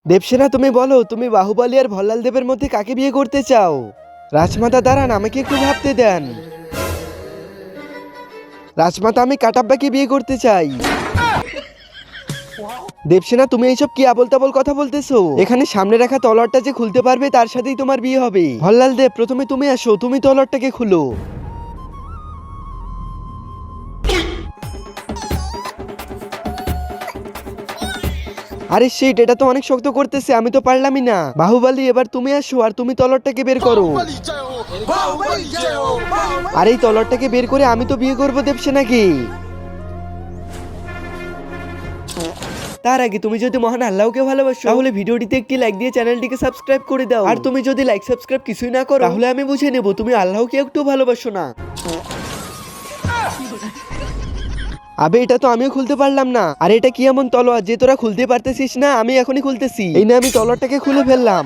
দেবসেনা, তুমি বলো, তুমি বাহুবলী আর ভল্লাল দেবের মধ্যে কাকে বিয়ে করতে চাও? রাজমাতা দাঁড়ান, আমাকে একটু ভাবতে দেন। রাজমাতা, আমি কাটাব্বাকে বিয়ে করতে চাই। দেবসেনা, তুমি এইসব কি আবোল তাবোল কথা বলতেছো? এখানে সামনে রাখা তলোয়ারটা যে খুলতে পারবে তার সাথেই তোমার বিয়ে হবে। ভল্লাল দেব, প্রথমে তুমি আসো, তুমি তলোয়ারটাকে খুলো। আরে শিট, এটা তো অনেক শক্ত করতেছে, আমি তো পারলামই না। বাহুবলী, এবার তুমি আসো আর তুমি তলোয়ারটাকে বের করো। আর এই তলোয়ারটাকে বের করে আমি তো বিয়ে করবো দেবসেনাকে। তার আগে তুমি যদি মহান আল্লাহকে ভালোবাসো তাহলে ভিডিওটিতে একটি লাইক দিয়ে চ্যানেলটিকে সাবস্ক্রাইব করে দাও। আর তুমি যদি লাইক সাবস্ক্রাইব কিছুই না করো তাহলে আমি বুঝে নেব তুমি আল্লাহকে একটু ভালোবাসো না। আবে, এটা তো আমিও খুলতে পারলাম না। আর এটা কি এমন তলোয়ার যে তোরা খুলতে পারতেছিস না? আমি এখনই খুলতেছি। এই না, আমি তলোয়ারটাকে খুলে ফেললাম।